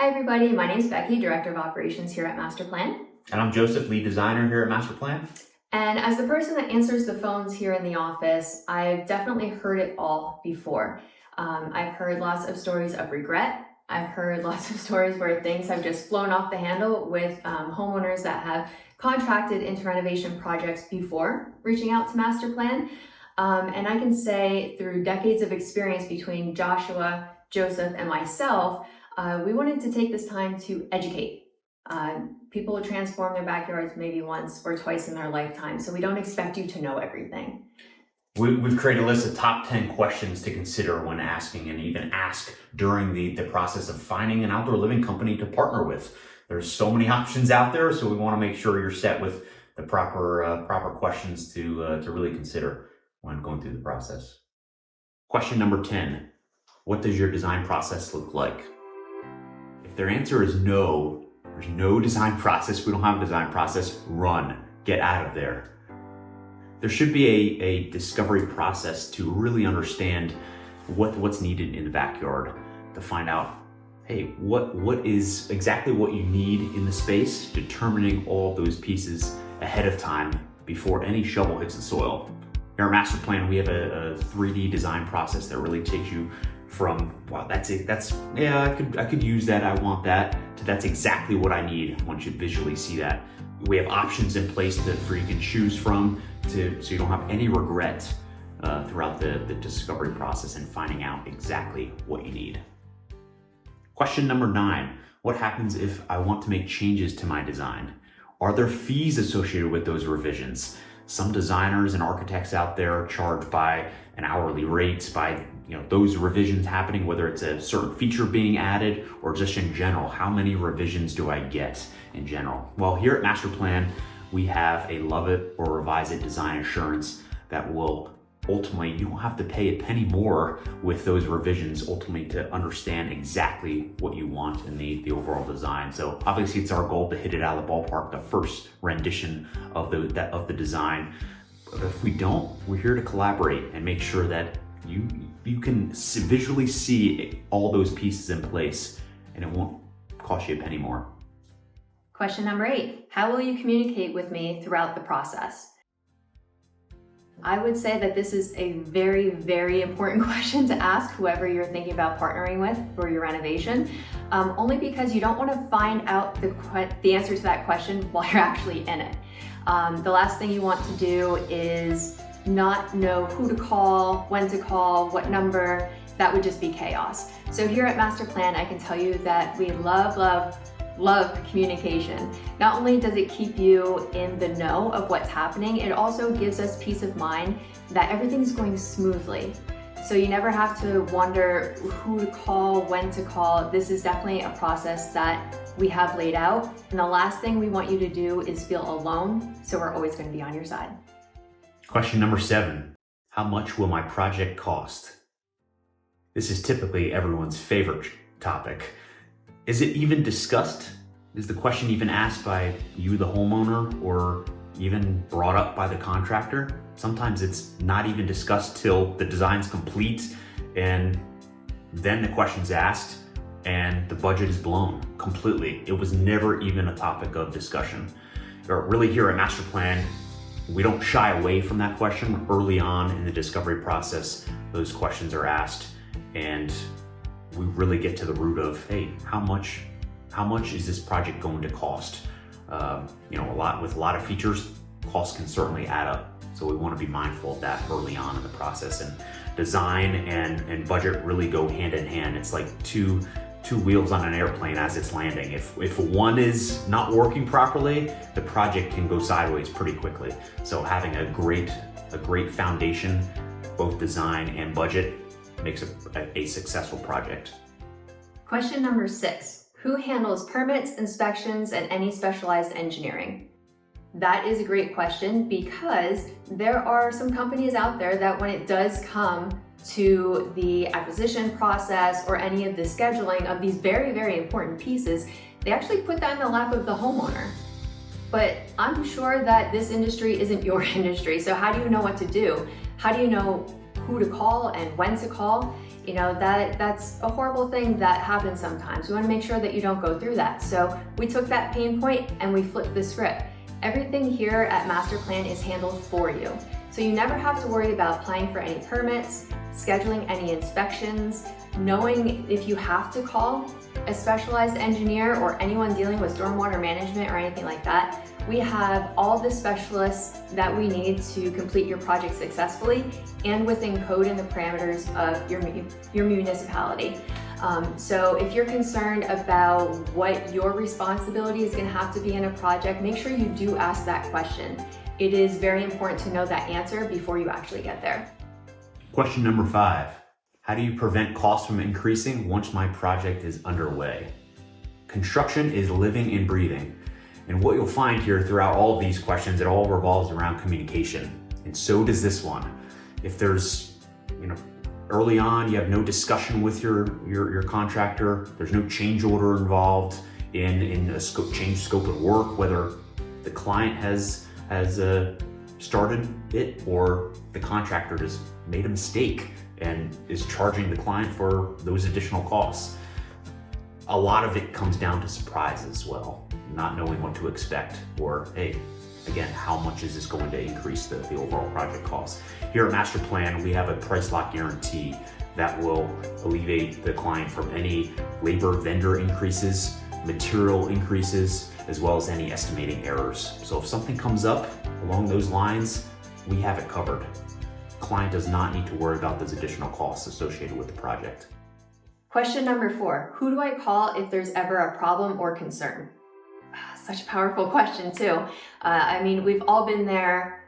Hi everybody, my name is Becky, Director of Operations here at MasterPLAN. And I'm Joseph, Lead Designer here at MasterPLAN. And as the person that answers the phones here in the office, I've definitely heard it all before. I've heard lots of stories of regret. I've heard lots of stories where things have just flown off the handle with homeowners that have contracted into renovation projects before reaching out to MasterPLAN. And I can say through decades of experience between Joshua, Joseph, and myself, we wanted to take this time to educate. People transform their backyards maybe once or twice in their lifetime, so we don't expect you to know everything. We've created a list of top 10 questions to consider when asking, and even ask during the process of finding an outdoor living company to partner with. There's so many options out there, so we want to make sure you're set with the proper questions to really consider when going through the process. Question number 10, what does your design process look like? If their answer is no, there's no design process, we don't have a design process, run, get out of there. There should be a discovery process to really understand what's needed in the backyard, to find out, hey, what is exactly what you need in the space, determining all those pieces ahead of time before any shovel hits the soil. Here at MasterPLAN, we have a 3D design process that really takes you from, wow, that's it, yeah, I could use that, I want that, to that's exactly what I need once you visually see that. We have options in place for you can choose from, so you don't have any regret throughout the discovery process and finding out exactly what you need. Question number 9, what happens if I want to make changes to my design? Are there fees associated with those revisions? Some designers and architects out there are charged by an hourly rate, by those revisions happening, whether it's a certain feature being added or just in general, how many revisions do I get in general? Well, here at MasterPLAN, we have a love it or revise it design assurance that will ultimately, you don't have to pay a penny more with those revisions ultimately to understand exactly what you want in the overall design. So obviously it's our goal to hit it out of the ballpark, the first rendition of the design. But if we don't, we're here to collaborate and make sure that you can visually see all those pieces in place, and it won't cost you a penny more. Question number 8, how will you communicate with me throughout the process? I would say that this is a very, very important question to ask whoever you're thinking about partnering with for your renovation, only because you don't want to find out the answer to that question while you're actually in it. The last thing you want to do is not know who to call, when to call, what number. That would just be chaos. So here at MasterPLAN, I can tell you that we love communication. Not only does it keep you in the know of what's happening, it also gives us peace of mind that everything's going smoothly. So you never have to wonder who to call, when to call. This is definitely a process that we have laid out. And the last thing we want you to do is feel alone. So we're always going to be on your side. Question number 7, how much will my project cost? This is typically everyone's favorite topic. Is it even discussed? Is the question even asked by you, the homeowner, or even brought up by the contractor? Sometimes it's not even discussed till the design's complete, and then the question's asked and the budget is blown completely. It was never even a topic of discussion. Really, here at MasterPLAN, we don't shy away from that question. Early on in the discovery process, those questions are asked, and we really get to the root of, hey, how much is this project going to cost? With a lot of features, costs can certainly add up. So we want to be mindful of that early on in the process. And design and budget really go hand in hand. It's like two wheels on an airplane as it's landing. If one is not working properly, the project can go sideways pretty quickly. So having a great foundation, both design and budget, makes a successful project. Question number 6, who handles permits, inspections, and any specialized engineering? That is a great question because there are some companies out there that when it does come to the acquisition process or any of the scheduling of these very, very important pieces, they actually put that in the lap of the homeowner. But I'm sure that this industry isn't your industry, so how do you know what to do? How do you know who to call and when to call, you know, that's a horrible thing that happens sometimes. We want to make sure that you don't go through that. So we took that pain point and we flipped the script. Everything here at MasterPLAN is handled for you. So you never have to worry about applying for any permits, scheduling any inspections, knowing if you have to call a specialized engineer or anyone dealing with stormwater management or anything like that. We have all the specialists that we need to complete your project successfully and within code and the parameters of your municipality. So if you're concerned about what your responsibility is going to have to be in a project, make sure you do ask that question. It is very important to know that answer before you actually get there. Question number 5. How do you prevent costs from increasing once my project is underway? Construction is living and breathing. And what you'll find here throughout all of these questions, it all revolves around communication. And so does this one. If there's, early on, you have no discussion with your contractor, there's no change order involved in a change scope of work, whether the client has started it or the contractor just made a mistake and is charging the client for those additional costs. A lot of it comes down to surprise as well, not knowing what to expect, or hey, again, how much is this going to increase the overall project cost? Here at MasterPLAN, we have a price lock guarantee that will alleviate the client from any labor vendor increases, material increases, as well as any estimating errors. So if something comes up along those lines, we have it covered. Client does not need to worry about those additional costs associated with the project. Question number 4, who do I call if there's ever a problem or concern? Such a powerful question too. We've all been there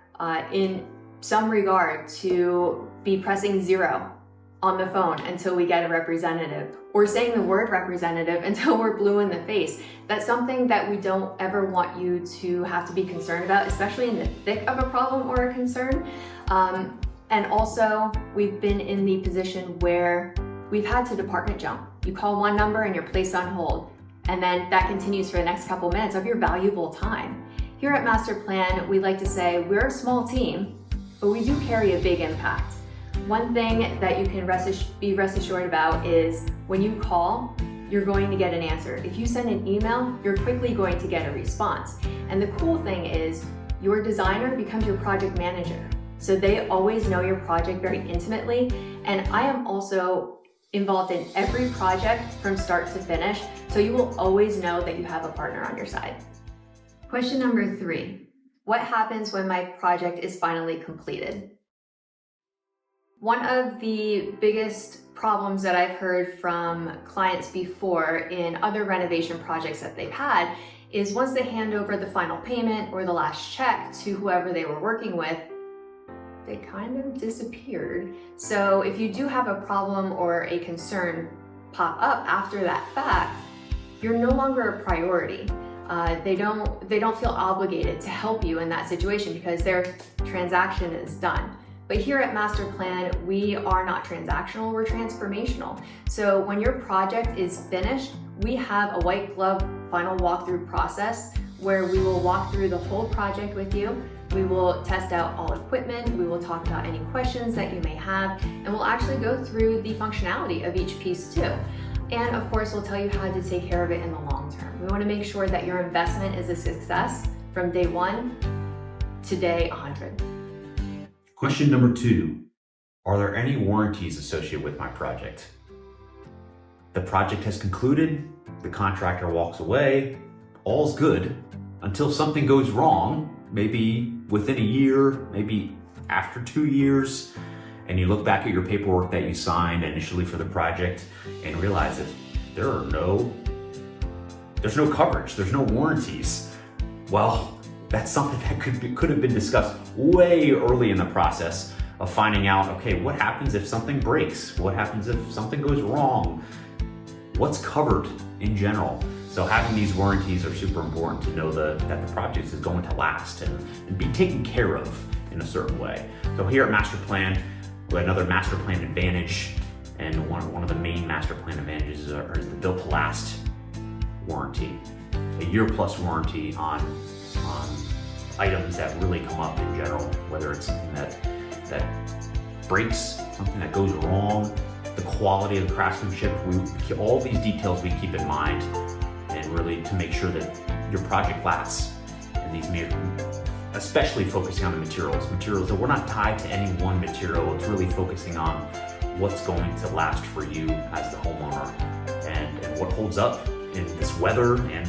in some regard to be pressing 0 on the phone until we get a representative, or saying the word representative until we're blue in the face. That's something that we don't ever want you to have to be concerned about, especially in the thick of a problem or a concern. And also, we've been in the position where we've had to department jump. You call one number and you're placed on hold, and then that continues for the next couple minutes of your valuable time. Here at MasterPLAN, we like to say we're a small team, but we do carry a big impact. One thing that you can be rest assured about is when you call, you're going to get an answer. If you send an email, you're quickly going to get a response. And the cool thing is your designer becomes your project manager. So they always know your project very intimately. And I am also involved in every project from start to finish. So you will always know that you have a partner on your side. Question number 3, what happens when my project is finally completed? One of the biggest problems that I've heard from clients before in other renovation projects that they've had is once they hand over the final payment or the last check to whoever they were working with, they kind of disappeared. So if you do have a problem or a concern pop up after that fact, you're no longer a priority. They don't feel obligated to help you in that situation because their transaction is done. But here at MasterPLAN, we are not transactional, we're transformational. So when your project is finished, we have a white glove final walkthrough process where we will walk through the whole project with you. We will test out all equipment, we will talk about any questions that you may have, and we'll actually go through the functionality of each piece too. And of course, we'll tell you how to take care of it in the long term. We want to make sure that your investment is a success from day 1 to day 100. Question number 2, are there any warranties associated with my project? The project has concluded, the contractor walks away, all's good until something goes wrong, maybe within a year, maybe after 2 years, and you look back at your paperwork that you signed initially for the project and realize that there's no coverage, there's no warranties. Well, that's something that could have been discussed way early in the process of finding out, okay, what happens if something breaks? What happens if something goes wrong? What's covered in general? So having these warranties are super important to know that the project is going to last and be taken care of in a certain way. So here at MasterPLAN, another MasterPLAN advantage, and one of the main MasterPLAN advantages is the built to last warranty. A year plus warranty on items that really come up in general, whether it's something that breaks, something that goes wrong, the quality of the craftsmanship, all these details we keep in mind, and really to make sure that your project lasts. And these especially focusing on the materials that we're not tied to any one material. It's really focusing on what's going to last for you as the homeowner, and what holds up in this weather, and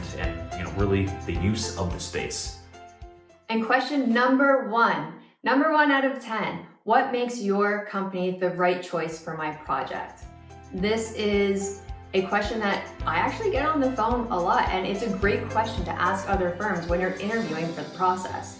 really the use of the space. And question number one out of 10, what makes your company the right choice for my project? This is a question that I actually get on the phone a lot, and it's a great question to ask other firms when you're interviewing for the process.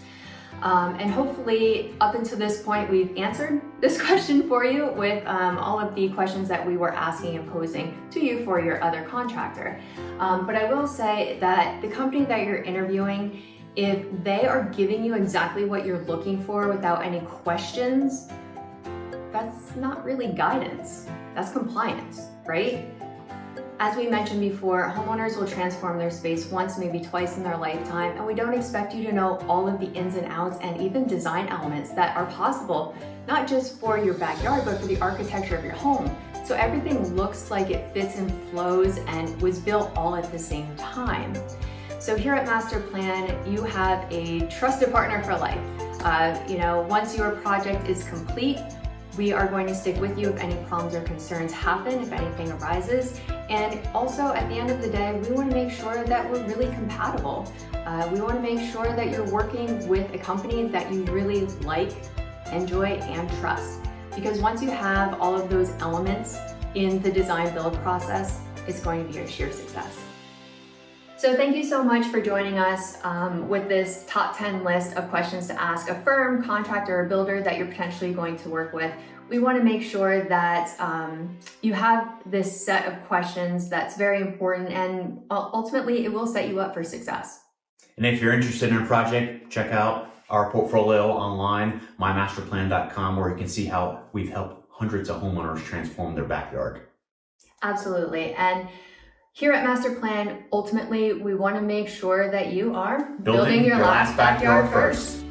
And hopefully up until this point, we've answered this question for you with all of the questions that we were asking and posing to you for your other contractor. But I will say that the company that you're interviewing, if they are giving you exactly what you're looking for without any questions, that's not really guidance, that's compliance, right? As we mentioned before, homeowners will transform their space once, maybe twice in their lifetime, and we don't expect you to know all of the ins and outs and even design elements that are possible, not just for your backyard, but for the architecture of your home. So everything looks like it fits and flows and was built all at the same time. So here at MasterPLAN, you have a trusted partner for life. Once your project is complete, we are going to stick with you if any problems or concerns happen, if anything arises. And also, at the end of the day, we want to make sure that we're really compatible. We want to make sure that you're working with a company that you really like, enjoy, and trust. Because once you have all of those elements in the design build process, it's going to be a sheer success. So thank you so much for joining us with this top 10 list of questions to ask a firm, contractor, or builder that you're potentially going to work with. We want to make sure that you have this set of questions that's very important, and ultimately it will set you up for success. And if you're interested in a project, check out our portfolio online, mymasterplan.com, where you can see how we've helped hundreds of homeowners transform their backyard. Absolutely. And here at MasterPLAN, ultimately, we want to make sure that you are building your last backyard first.